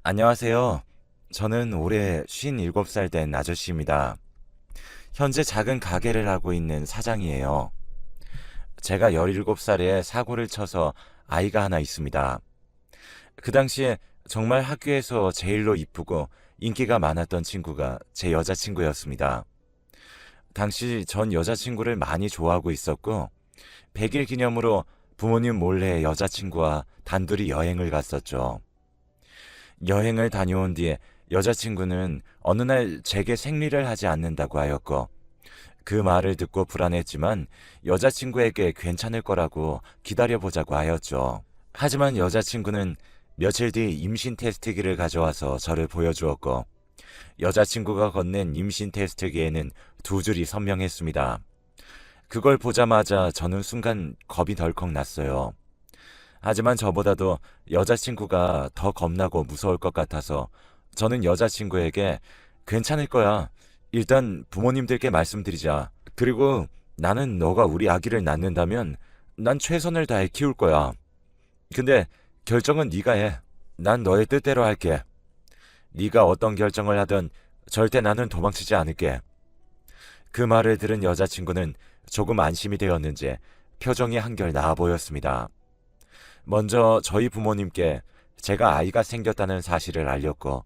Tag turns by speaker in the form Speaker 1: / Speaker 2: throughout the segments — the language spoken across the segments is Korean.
Speaker 1: 안녕하세요. 저는 올해 57살 된 아저씨입니다. 현재 작은 가게를 하고 있는 사장이에요. 제가 17살에 사고를 쳐서 아이가 하나 있습니다. 그 당시에 정말 학교에서 제일로 이쁘고 인기가 많았던 친구가 제 여자친구였습니다. 당시 전 여자친구를 많이 좋아하고 있었고, 100일 기념으로 부모님 몰래 여자친구와 단둘이 여행을 갔었죠. 여행을 다녀온 뒤에 여자친구는 어느 날 제게 생리를 하지 않는다고 하였고, 그 말을 듣고 불안했지만 여자친구에게 괜찮을 거라고 기다려보자고 하였죠. 하지만 여자친구는 며칠 뒤 임신 테스트기를 가져와서 저를 보여주었고, 여자친구가 건넨 임신 테스트기에는 두 줄이 선명했습니다. 그걸 보자마자 저는 순간 겁이 덜컥 났어요. 하지만 저보다도 여자친구가 더 겁나고 무서울 것 같아서 저는 여자친구에게 괜찮을 거야. 일단 부모님들께 말씀드리자. 그리고 나는 너가 우리 아기를 낳는다면 난 최선을 다해 키울 거야. 근데 결정은 네가 해. 난 너의 뜻대로 할게. 네가 어떤 결정을 하든 절대 나는 도망치지 않을게. 그 말을 들은 여자친구는 조금 안심이 되었는지 표정이 한결 나아 보였습니다. 먼저 저희 부모님께 제가 아이가 생겼다는 사실을 알렸고,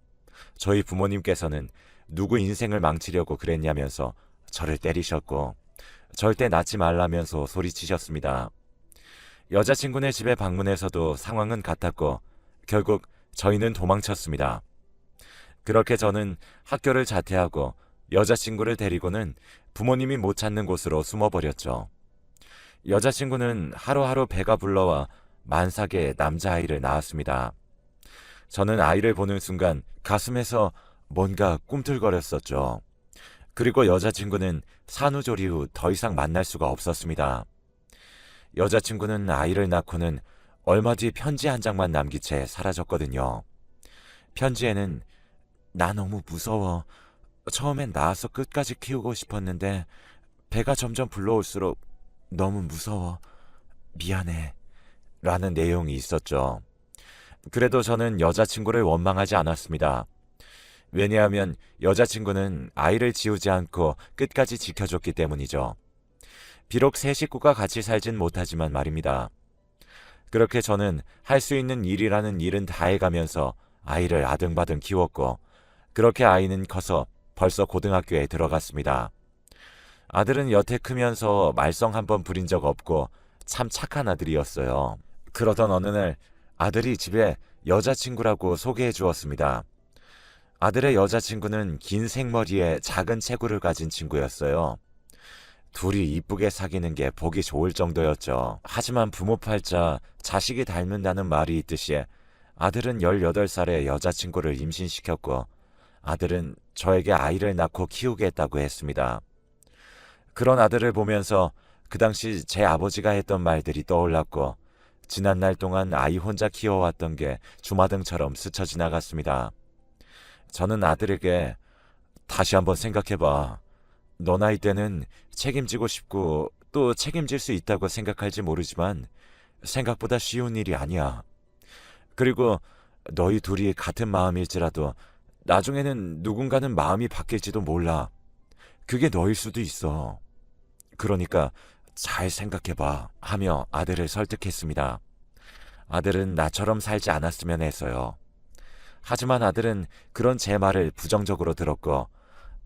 Speaker 1: 저희 부모님께서는 누구 인생을 망치려고 그랬냐면서 저를 때리셨고, 절대 낳지 말라면서 소리치셨습니다. 여자친구네 집에 방문해서도 상황은 같았고, 결국 저희는 도망쳤습니다. 그렇게 저는 학교를 자퇴하고 여자친구를 데리고는 부모님이 못 찾는 곳으로 숨어버렸죠. 여자친구는 하루하루 배가 불러와 만삭의 남자아이를 낳았습니다. 저는 아이를 보는 순간 가슴에서 뭔가 꿈틀거렸었죠. 그리고 여자친구는 산후조리 후 더 이상 만날 수가 없었습니다. 여자친구는 아이를 낳고는 얼마 뒤 편지 한 장만 남긴 채 사라졌거든요. 편지에는 나 너무 무서워. 처음엔 낳아서 끝까지 키우고 싶었는데 배가 점점 불러올수록 너무 무서워. 미안해. 라는 내용이 있었죠. 그래도 저는 여자친구를 원망하지 않았습니다. 왜냐하면 여자친구는 아이를 지우지 않고 끝까지 지켜줬기 때문이죠. 비록 세 식구가 같이 살진 못하지만 말입니다. 그렇게 저는 할 수 있는 일이라는 일은 다 해가면서 아이를 아등바등 키웠고, 그렇게 아이는 커서 벌써 고등학교에 들어갔습니다. 아들은 여태 크면서 말썽 한번 부린 적 없고 참 착한 아들이었어요. 그러던 어느 날 아들이 집에 여자친구라고 소개해 주었습니다. 아들의 여자친구는 긴 생머리에 작은 체구를 가진 친구였어요. 둘이 이쁘게 사귀는 게 보기 좋을 정도였죠. 하지만 부모 팔자 자식이 닮는다는 말이 있듯이 아들은 18살에 여자친구를 임신시켰고, 아들은 저에게 아이를 낳고 키우겠다고 했습니다. 그런 아들을 보면서 그 당시 제 아버지가 했던 말들이 떠올랐고, 지난날 동안 아이 혼자 키워왔던 게 주마등처럼 스쳐 지나갔습니다. 저는 아들에게 다시 한번 생각해봐. 너 나이 때는 책임지고 싶고 또 책임질 수 있다고 생각할지 모르지만 생각보다 쉬운 일이 아니야. 그리고 너희 둘이 같은 마음일지라도 나중에는 누군가는 마음이 바뀔지도 몰라. 그게 너일 수도 있어. 그러니까 잘 생각해봐 하며 아들을 설득했습니다. 아들은 나처럼 살지 않았으면 해서요. 하지만 아들은 그런 제 말을 부정적으로 들었고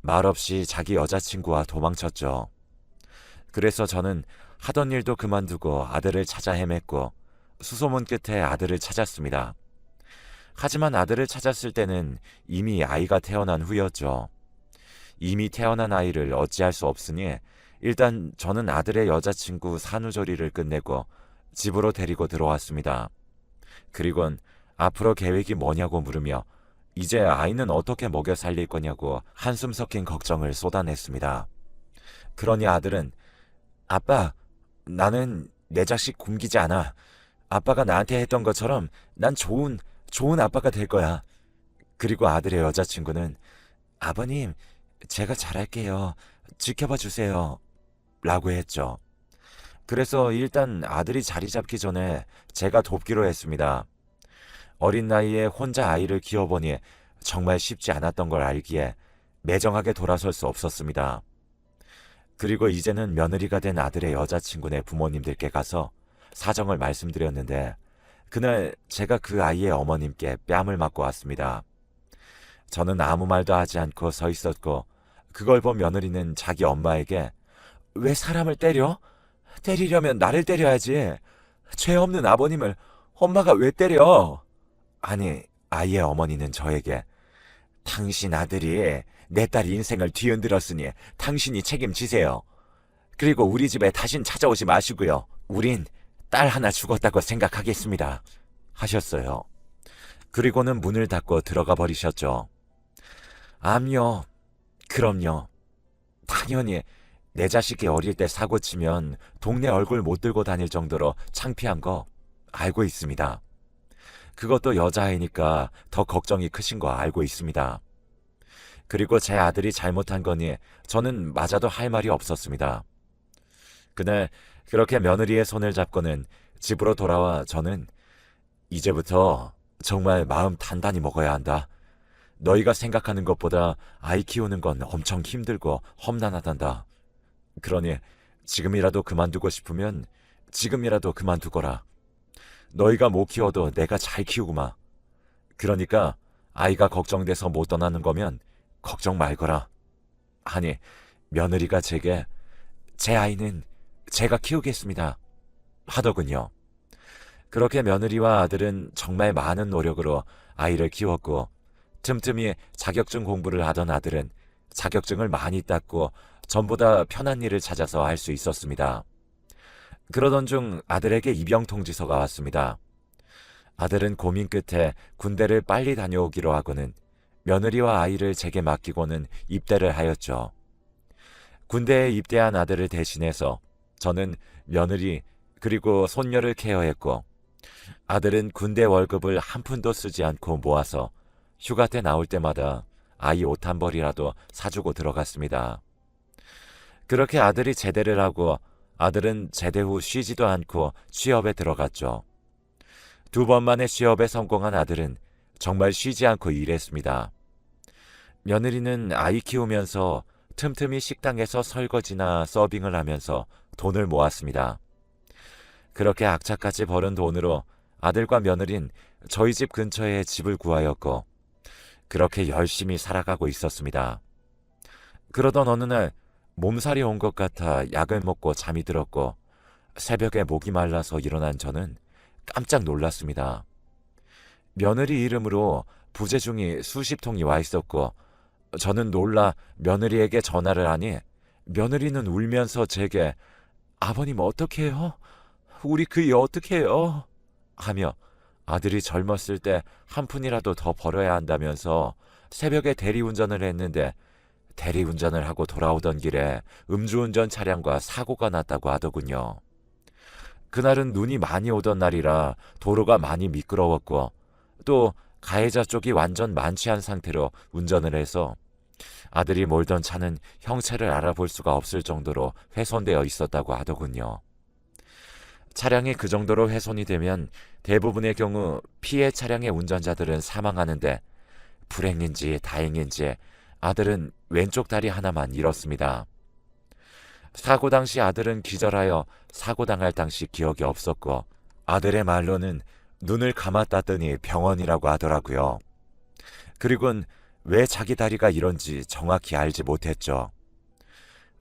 Speaker 1: 말없이 자기 여자친구와 도망쳤죠. 그래서 저는 하던 일도 그만두고 아들을 찾아 헤맸고 수소문 끝에 아들을 찾았습니다. 하지만 아들을 찾았을 때는 이미 아이가 태어난 후였죠. 이미 태어난 아이를 어찌할 수 없으니 일단 저는 아들의 여자친구 산후조리를 끝내고 집으로 데리고 들어왔습니다. 그리곤 앞으로 계획이 뭐냐고 물으며 이제 아이는 어떻게 먹여 살릴 거냐고 한숨 섞인 걱정을 쏟아냈습니다. 그러니 아들은 아빠, 나는 내 자식 굶기지 않아. 아빠가 나한테 했던 것처럼 난 좋은 아빠가 될 거야. 그리고 아들의 여자친구는 아버님, 제가 잘할게요. 지켜봐 주세요. 라고 했죠. 그래서 일단 아들이 자리 잡기 전에 제가 돕기로 했습니다. 어린 나이에 혼자 아이를 키워보니 정말 쉽지 않았던 걸 알기에 매정하게 돌아설 수 없었습니다. 그리고 이제는 며느리가 된 아들의 여자친구네 부모님들께 가서 사정을 말씀드렸는데 그날 제가 그 아이의 어머님께 뺨을 맞고 왔습니다. 저는 아무 말도 하지 않고 서 있었고 그걸 본 며느리는 자기 엄마에게 왜 사람을 때려? 때리려면 나를 때려야지. 죄 없는 아버님을 엄마가 왜 때려? 아니, 아이의 어머니는 저에게 당신 아들이 내 딸 인생을 뒤흔들었으니 당신이 책임지세요. 그리고 우리 집에 다신 찾아오지 마시고요. 우린 딸 하나 죽었다고 생각하겠습니다. 하셨어요. 그리고는 문을 닫고 들어가 버리셨죠. 암요. 그럼요. 당연히 내 자식이 어릴 때 사고 치면 동네 얼굴 못 들고 다닐 정도로 창피한 거 알고 있습니다. 그것도 여자아이니까 더 걱정이 크신 거 알고 있습니다. 그리고 제 아들이 잘못한 거니 저는 맞아도 할 말이 없었습니다. 그날 그렇게 며느리의 손을 잡고는 집으로 돌아와 저는 이제부터 정말 마음 단단히 먹어야 한다. 너희가 생각하는 것보다 아이 키우는 건 엄청 힘들고 험난하단다. 그러니 지금이라도 그만두고 싶으면 지금이라도 그만두거라. 너희가 못 키워도 내가 잘 키우구마. 그러니까 아이가 걱정돼서 못 떠나는 거면 걱정 말거라. 아니, 며느리가 제게 제 아이는 제가 키우겠습니다. 하더군요. 그렇게 며느리와 아들은 정말 많은 노력으로 아이를 키웠고 틈틈이 자격증 공부를 하던 아들은 자격증을 많이 땄고 전보다 편한 일을 찾아서 할 수 있었습니다. 그러던 중 아들에게 입영 통지서가 왔습니다. 아들은 고민 끝에 군대를 빨리 다녀오기로 하고는 며느리와 아이를 제게 맡기고는 입대를 하였죠. 군대에 입대한 아들을 대신해서 저는 며느리 그리고 손녀를 케어했고 아들은 군대 월급을 한 푼도 쓰지 않고 모아서 휴가 때 나올 때마다 아이 옷 한 벌이라도 사주고 들어갔습니다. 그렇게 아들이 제대를 하고 아들은 제대 후 쉬지도 않고 취업에 들어갔죠. 2번 만에 취업에 성공한 아들은 정말 쉬지 않고 일했습니다. 며느리는 아이 키우면서 틈틈이 식당에서 설거지나 서빙을 하면서 돈을 모았습니다. 그렇게 악착같이 벌은 돈으로 아들과 며느린 저희 집 근처에 집을 구하였고 그렇게 열심히 살아가고 있었습니다. 그러던 어느 날 몸살이 온 것 같아 약을 먹고 잠이 들었고 새벽에 목이 말라서 일어난 저는 깜짝 놀랐습니다. 며느리 이름으로 부재중이 수십 통이 와 있었고 저는 놀라 며느리에게 전화를 하니 며느리는 울면서 제게 아버님 어떻게 해요? 우리 그이 어떻게 해요? 하며 아들이 젊었을 때 한 푼이라도 더 벌어야 한다면서 새벽에 대리운전을 했는데 대리운전을 하고 돌아오던 길에 음주운전 차량과 사고가 났다고 하더군요. 그날은 눈이 많이 오던 날이라 도로가 많이 미끄러웠고 또 가해자 쪽이 완전 만취한 상태로 운전을 해서 아들이 몰던 차는 형체를 알아볼 수가 없을 정도로 훼손되어 있었다고 하더군요. 차량이 그 정도로 훼손이 되면 대부분의 경우 피해 차량의 운전자들은 사망하는데 불행인지 다행인지 아들은 왼쪽 다리 하나만 잃었습니다. 사고 당시 아들은 기절하여 사고 당할 당시 기억이 없었고 아들의 말로는 눈을 감았다더니 병원이라고 하더라고요. 그리고는 왜 자기 다리가 이런지 정확히 알지 못했죠.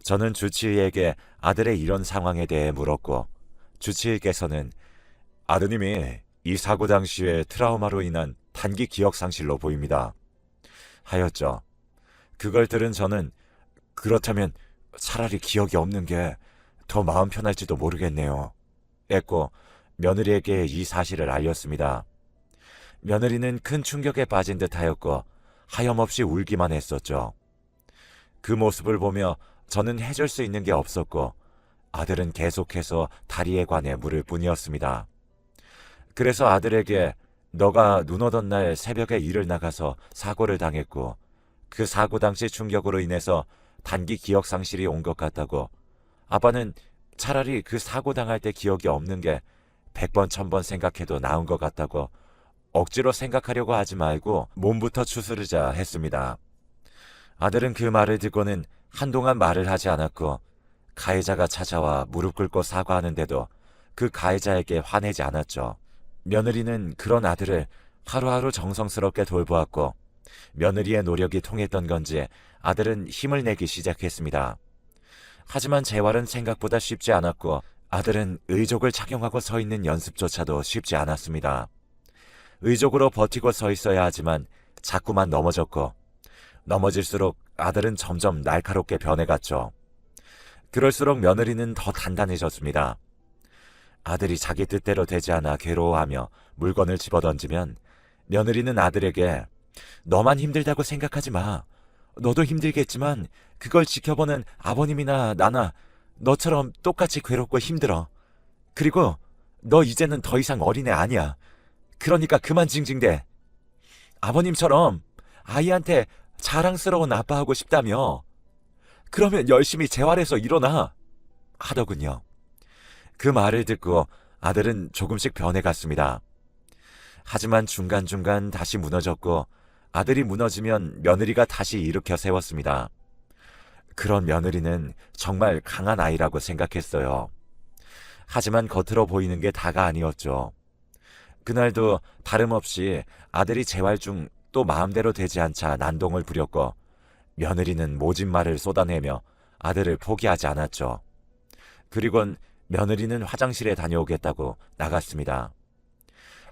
Speaker 1: 저는 주치의에게 아들의 이런 상황에 대해 물었고 주치의께서는 아드님이 이 사고 당시의 트라우마로 인한 단기 기억 상실로 보입니다. 하였죠. 그걸 들은 저는 그렇다면 차라리 기억이 없는 게 더 마음 편할지도 모르겠네요. 했고 며느리에게 이 사실을 알렸습니다. 며느리는 큰 충격에 빠진 듯 하였고 하염없이 울기만 했었죠. 그 모습을 보며 저는 해줄 수 있는 게 없었고 아들은 계속해서 다리에 관해 물을 뿐이었습니다. 그래서 아들에게 너가 눈 오던 날 새벽에 일을 나가서 사고를 당했고 그 사고 당시 충격으로 인해서 단기 기억 상실이 온 것 같다고 아빠는 차라리 그 사고 당할 때 기억이 없는 게 100번 1000번 생각해도 나은 것 같다고 억지로 생각하려고 하지 말고 몸부터 추스르자 했습니다. 아들은 그 말을 듣고는 한동안 말을 하지 않았고 가해자가 찾아와 무릎 꿇고 사과하는데도 그 가해자에게 화내지 않았죠. 며느리는 그런 아들을 하루하루 정성스럽게 돌보았고 며느리의 노력이 통했던 건지 아들은 힘을 내기 시작했습니다. 하지만 재활은 생각보다 쉽지 않았고 아들은 의족을 착용하고 서 있는 연습조차도 쉽지 않았습니다. 의족으로 버티고 서 있어야 하지만 자꾸만 넘어졌고 넘어질수록 아들은 점점 날카롭게 변해갔죠. 그럴수록 며느리는 더 단단해졌습니다. 아들이 자기 뜻대로 되지 않아 괴로워하며 물건을 집어던지면 며느리는 아들에게 너만 힘들다고 생각하지 마. 너도 힘들겠지만 그걸 지켜보는 아버님이나 나나 너처럼 똑같이 괴롭고 힘들어. 그리고 너 이제는 더 이상 어린애 아니야. 그러니까 그만 징징대. 아버님처럼 아이한테 자랑스러운 아빠하고 싶다며. 그러면 열심히 재활해서 일어나. 하더군요. 그 말을 듣고 아들은 조금씩 변해갔습니다. 하지만 중간중간 다시 무너졌고 아들이 무너지면 며느리가 다시 일으켜 세웠습니다. 그런 며느리는 정말 강한 아이라고 생각했어요. 하지만 겉으로 보이는 게 다가 아니었죠. 그날도 다름없이 아들이 재활 중 또 마음대로 되지 않자 난동을 부렸고 며느리는 모진 말을 쏟아내며 아들을 포기하지 않았죠. 그리곤 며느리는 화장실에 다녀오겠다고 나갔습니다.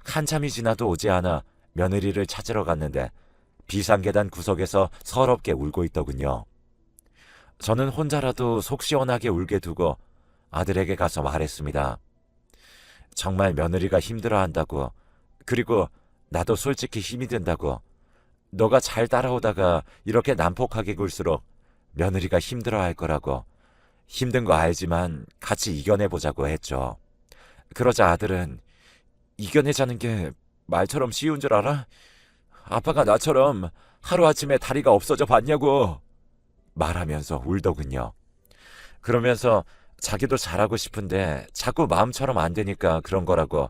Speaker 1: 한참이 지나도 오지 않아 며느리를 찾으러 갔는데 비상계단 구석에서 서럽게 울고 있더군요. 저는 혼자라도 속 시원하게 울게 두고 아들에게 가서 말했습니다. 정말 며느리가 힘들어한다고, 그리고 나도 솔직히 힘이 든다고, 너가 잘 따라오다가 이렇게 난폭하게 굴수록 며느리가 힘들어할 거라고, 힘든 거 알지만 같이 이겨내보자고 했죠. 그러자 아들은 이겨내자는 게 말처럼 쉬운 줄 알아? 아빠가 나처럼 하루아침에 다리가 없어져 봤냐고 말하면서 울더군요. 그러면서 자기도 잘하고 싶은데 자꾸 마음처럼 안 되니까 그런 거라고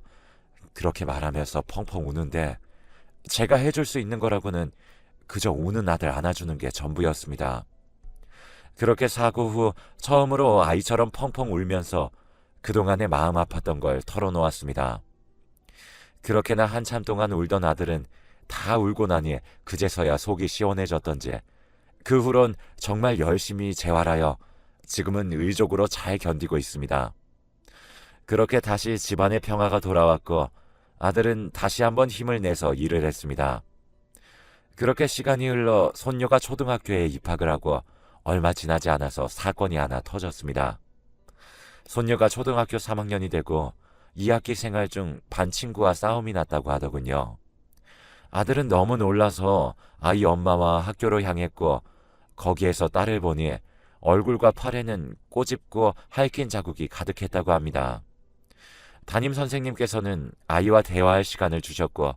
Speaker 1: 그렇게 말하면서 펑펑 우는데 제가 해줄 수 있는 거라고는 그저 우는 아들 안아주는 게 전부였습니다. 그렇게 사고 후 처음으로 아이처럼 펑펑 울면서 그동안의 마음 아팠던 걸 털어놓았습니다. 그렇게나 한참 동안 울던 아들은 다 울고 나니 그제서야 속이 시원해졌던지 그 후론 정말 열심히 재활하여 지금은 의족으로 잘 견디고 있습니다. 그렇게 다시 집안의 평화가 돌아왔고 아들은 다시 한번 힘을 내서 일을 했습니다. 그렇게 시간이 흘러 손녀가 초등학교에 입학을 하고 얼마 지나지 않아서 사건이 하나 터졌습니다. 손녀가 초등학교 3학년이 되고 2학기 생활 중 반 친구와 싸움이 났다고 하더군요. 아들은 너무 놀라서 아이 엄마와 학교로 향했고 거기에서 딸을 보니 얼굴과 팔에는 꼬집고 핥힌 자국이 가득했다고 합니다. 담임 선생님께서는 아이와 대화할 시간을 주셨고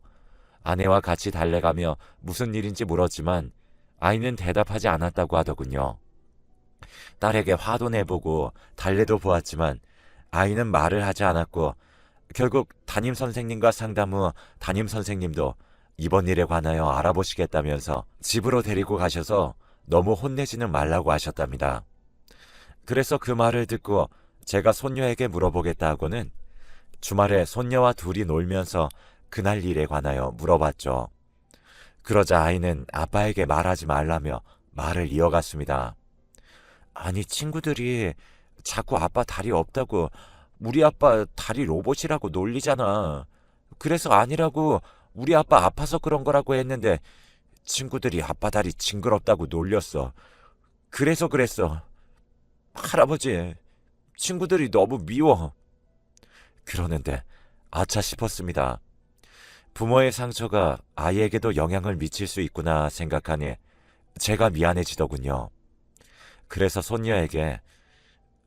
Speaker 1: 아내와 같이 달래가며 무슨 일인지 물었지만 아이는 대답하지 않았다고 하더군요. 딸에게 화도 내보고 달래도 보았지만 아이는 말을 하지 않았고 결국 담임 선생님과 상담 후 담임 선생님도 이번 일에 관하여 알아보시겠다면서 집으로 데리고 가셔서 너무 혼내지는 말라고 하셨답니다. 그래서 그 말을 듣고 제가 손녀에게 물어보겠다 하고는 주말에 손녀와 둘이 놀면서 그날 일에 관하여 물어봤죠. 그러자 아이는 아빠에게 말하지 말라며 말을 이어갔습니다. 아니 친구들이 자꾸 아빠 다리 없다고 우리 아빠 다리 로봇이라고 놀리잖아. 그래서 아니라고 우리 아빠 아파서 그런 거라고 했는데 친구들이 아빠 다리 징그럽다고 놀렸어. 그래서 그랬어. 할아버지, 친구들이 너무 미워. 그러는데 아차 싶었습니다. 부모의 상처가 아이에게도 영향을 미칠 수 있구나 생각하니 제가 미안해지더군요. 그래서 손녀에게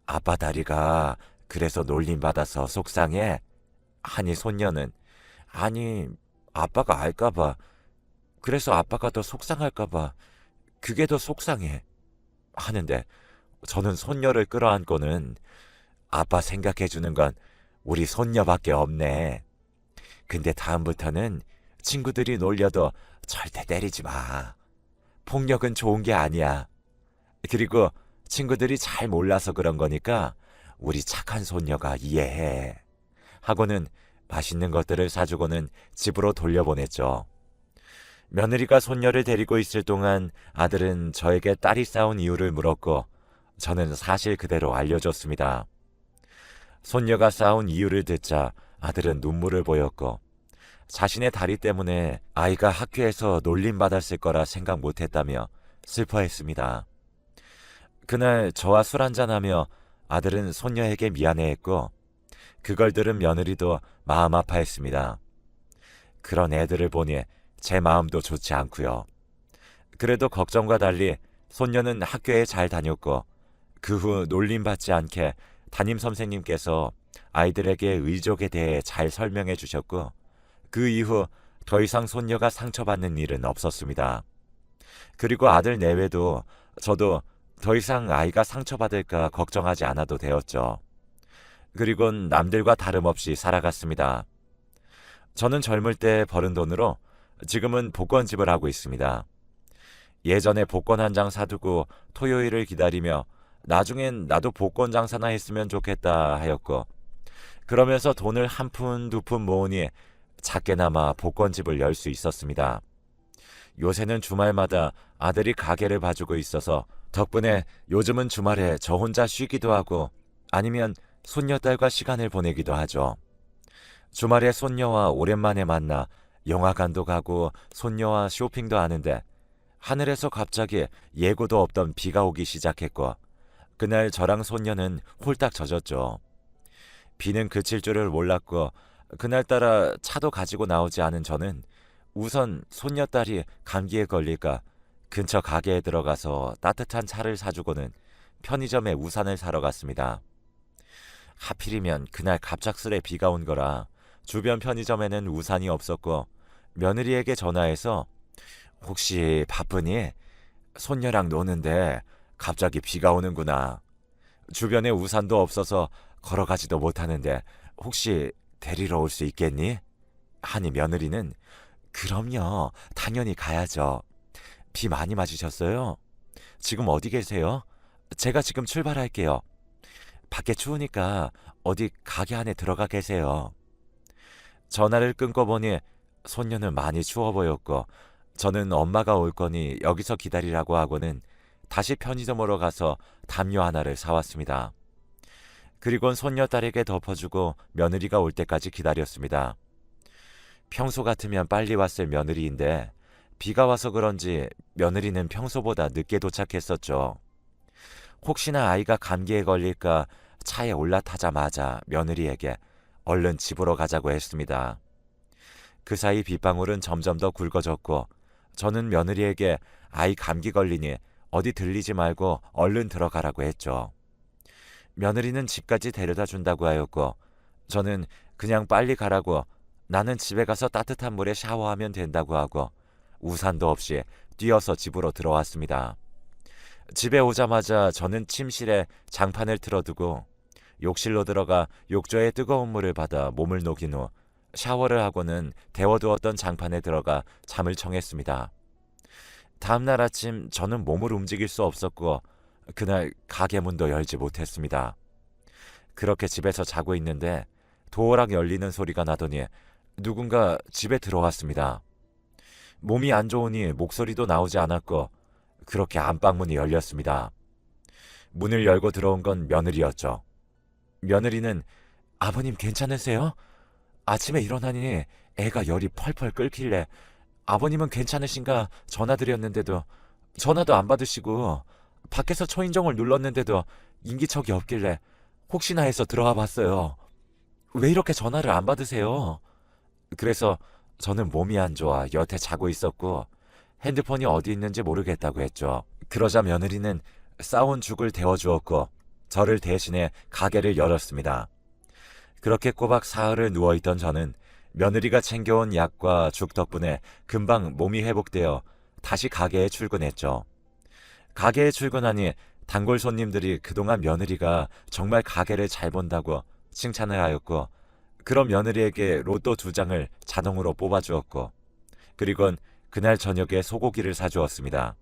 Speaker 1: 아빠 다리가 그래서 놀림받아서 속상해? 하니 손녀는 아니 아빠가 알까봐 그래서 아빠가 더 속상할까봐 그게 더 속상해 하는데 저는 손녀를 끌어안고는 아빠 생각해주는 건 우리 손녀밖에 없네. 근데 다음부터는 친구들이 놀려도 절대 때리지 마. 폭력은 좋은 게 아니야. 그리고 친구들이 잘 몰라서 그런 거니까 우리 착한 손녀가 이해해. 하고는 맛있는 것들을 사주고는 집으로 돌려보냈죠. 며느리가 손녀를 데리고 있을 동안 아들은 저에게 딸이 싸운 이유를 물었고 저는 사실 그대로 알려줬습니다. 손녀가 싸운 이유를 듣자 아들은 눈물을 보였고 자신의 다리 때문에 아이가 학교에서 놀림받았을 거라 생각 못했다며 슬퍼했습니다. 그날 저와 술 한잔하며 아들은 손녀에게 미안해했고 그걸 들은 며느리도 마음 아파했습니다. 그런 애들을 보니 제 마음도 좋지 않고요. 그래도 걱정과 달리 손녀는 학교에 잘 다녔고 그 후 놀림받지 않게 담임 선생님께서 아이들에게 의족에 대해 잘 설명해 주셨고 그 이후 더 이상 손녀가 상처받는 일은 없었습니다. 그리고 아들 내외도 저도 더 이상 아이가 상처받을까 걱정하지 않아도 되었죠. 그리곤 남들과 다름없이 살아갔습니다. 저는 젊을 때 버는 돈으로 지금은 복권집을 하고 있습니다. 예전에 복권 한 장 사두고 토요일을 기다리며 나중엔 나도 복권 장사나 했으면 좋겠다 하였고 그러면서 돈을 한 푼 두 푼 모으니 작게나마 복권집을 열 수 있었습니다. 요새는 주말마다 아들이 가게를 봐주고 있어서 덕분에 요즘은 주말에 저 혼자 쉬기도 하고 아니면 손녀딸과 시간을 보내기도 하죠. 주말에 손녀와 오랜만에 만나 영화관도 가고 손녀와 쇼핑도 하는데 하늘에서 갑자기 예고도 없던 비가 오기 시작했고 그날 저랑 손녀는 홀딱 젖었죠. 비는 그칠 줄을 몰랐고 그날따라 차도 가지고 나오지 않은 저는 우선 손녀딸이 감기에 걸릴까 근처 가게에 들어가서 따뜻한 차를 사주고는 편의점에 우산을 사러 갔습니다. 하필이면 그날 갑작스레 비가 온 거라 주변 편의점에는 우산이 없었고 며느리에게 전화해서 혹시 바쁘니? 손녀랑 노는데 갑자기 비가 오는구나. 주변에 우산도 없어서 걸어가지도 못하는데 혹시 데리러 올 수 있겠니? 하니 며느리는 그럼요. 당연히 가야죠. 비 많이 맞으셨어요? 지금 어디 계세요? 제가 지금 출발할게요. 밖에 추우니까 어디 가게 안에 들어가 계세요. 전화를 끊고 보니 손녀는 많이 추워 보였고 저는 엄마가 올 거니 여기서 기다리라고 하고는 다시 편의점으로 가서 담요 하나를 사왔습니다. 그리곤 손녀딸에게 덮어주고 며느리가 올 때까지 기다렸습니다. 평소 같으면 빨리 왔을 며느리인데 비가 와서 그런지 며느리는 평소보다 늦게 도착했었죠. 혹시나 아이가 감기에 걸릴까 차에 올라타자마자 며느리에게 얼른 집으로 가자고 했습니다. 그 사이 빗방울은 점점 더 굵어졌고 저는 며느리에게 아이 감기 걸리니 어디 들리지 말고 얼른 들어가라고 했죠. 며느리는 집까지 데려다 준다고 하였고 저는 그냥 빨리 가라고 나는 집에 가서 따뜻한 물에 샤워하면 된다고 하고 우산도 없이 뛰어서 집으로 들어왔습니다. 집에 오자마자 저는 침실에 장판을 틀어두고 욕실로 들어가 욕조에 뜨거운 물을 받아 몸을 녹인 후 샤워를 하고는 데워두었던 장판에 들어가 잠을 청했습니다. 다음날 아침 저는 몸을 움직일 수 없었고 그날 가게 문도 열지 못했습니다. 그렇게 집에서 자고 있는데 도어락 열리는 소리가 나더니 누군가 집에 들어왔습니다. 몸이 안 좋으니 목소리도 나오지 않았고 그렇게 안방문이 열렸습니다. 문을 열고 들어온 건 며느리였죠. 며느리는 아버님 괜찮으세요? 아침에 일어나니 애가 열이 펄펄 끓길래 아버님은 괜찮으신가 전화드렸는데도 전화도 안 받으시고 밖에서 초인종을 눌렀는데도 인기척이 없길래 혹시나 해서 들어와 봤어요. 왜 이렇게 전화를 안 받으세요? 그래서 저는 몸이 안 좋아 여태 자고 있었고 핸드폰이 어디 있는지 모르겠다고 했죠. 그러자 며느리는 싸온 죽을 데워주었고 저를 대신해 가게를 열었습니다. 그렇게 꼬박 사흘을 누워있던 저는 며느리가 챙겨온 약과 죽 덕분에 금방 몸이 회복되어 다시 가게에 출근했죠. 가게에 출근하니 단골 손님들이 그동안 며느리가 정말 가게를 잘 본다고 칭찬을 하였고 그런 며느리에게 로또 2장을 자동으로 뽑아주었고 그리곤 그날 저녁에 소고기를 사주었습니다.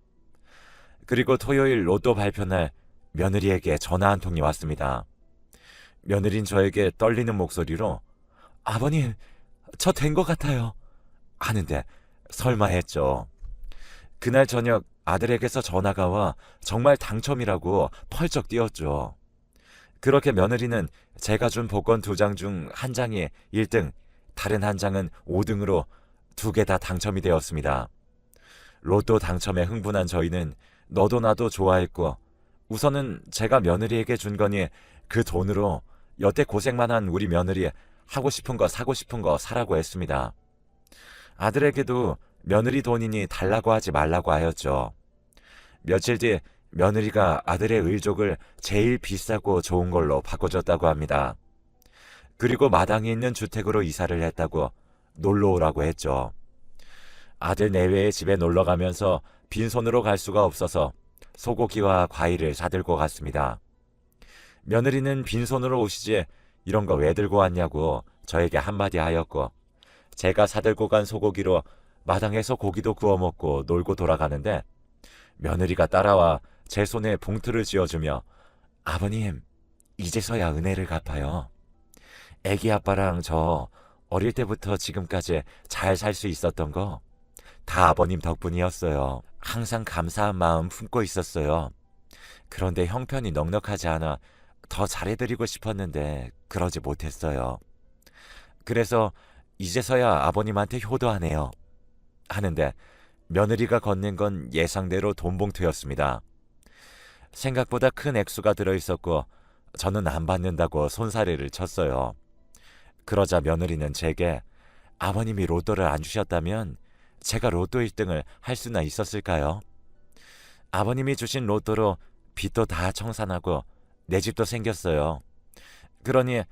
Speaker 1: 그리고 토요일 로또 발표날 며느리에게 전화 한 통이 왔습니다. 며느린 저에게 떨리는 목소리로 아버님, 저 된 것 같아요 하는데 설마 했죠. 그날 저녁 아들에게서 전화가 와 정말 당첨이라고 펄쩍 뛰었죠. 그렇게 며느리는 제가 준 복권 2장 중 한 장이 1등, 다른 한 장은 5등으로 2개 다 당첨이 되었습니다. 로또 당첨에 흥분한 저희는 너도 나도 좋아했고 우선은 제가 며느리에게 준 거니 그 돈으로 여태 고생만 한 우리 며느리 하고 싶은 거 사고 싶은 거 사라고 했습니다. 아들에게도 며느리 돈이니 달라고 하지 말라고 하였죠. 며칠 뒤 며느리가 아들의 의족을 제일 비싸고 좋은 걸로 바꿔줬다고 합니다. 그리고 마당에 있는 주택으로 이사를 했다고 놀러 오라고 했죠. 아들 내외의 집에 놀러 가면서 빈손으로 갈 수가 없어서 소고기와 과일을 사들고 갔습니다. 며느리는 빈손으로 오시지 이런 거 왜 들고 왔냐고 저에게 한마디 하였고 제가 사들고 간 소고기로 마당에서 고기도 구워 먹고 놀고 돌아가는데 며느리가 따라와 제 손에 봉투를 쥐어주며 아버님, 이제서야 은혜를 갚아요. 애기 아빠랑 저 어릴 때부터 지금까지 잘 살 수 있었던 거 다 아버님 덕분이었어요. 항상 감사한 마음 품고 있었어요. 그런데 형편이 넉넉하지 않아 더 잘해드리고 싶었는데 그러지 못했어요. 그래서 이제서야 아버님한테 효도하네요. 하는데 며느리가 건넨 건 예상대로 돈 봉투였습니다. 생각보다 큰 액수가 들어있었고 저는 안 받는다고 손사래를 쳤어요. 그러자 며느리는 제게 아버님이 로또를 안 주셨다면 제가 로또 1등을 할 수나 있었을까요? 아버님이 주신 로또로 빚도 다 청산하고 내 집도 생겼어요. 그러니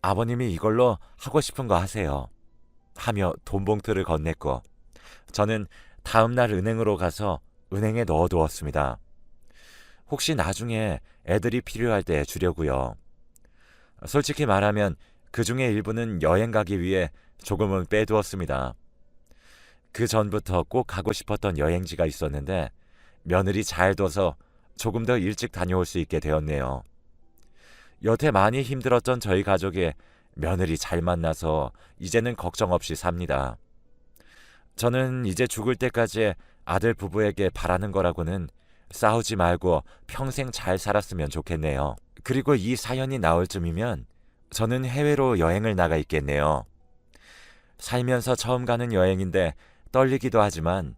Speaker 1: 아버님이 이걸로 하고 싶은 거 하세요. 하며 돈 봉투를 건넸고 저는 다음날 은행으로 가서 은행에 넣어두었습니다. 혹시 나중에 애들이 필요할 때 주려고요. 솔직히 말하면 그 중에 일부는 여행 가기 위해 조금은 빼두었습니다. 그 전부터 꼭 가고 싶었던 여행지가 있었는데 며느리 잘 둬서 조금 더 일찍 다녀올 수 있게 되었네요. 여태 많이 힘들었던 저희 가족이 며느리 잘 만나서 이제는 걱정 없이 삽니다. 저는 이제 죽을 때까지 아들 부부에게 바라는 거라고는 싸우지 말고 평생 잘 살았으면 좋겠네요. 그리고 이 사연이 나올 쯤이면 저는 해외로 여행을 나가 있겠네요. 살면서 처음 가는 여행인데 떨리기도 하지만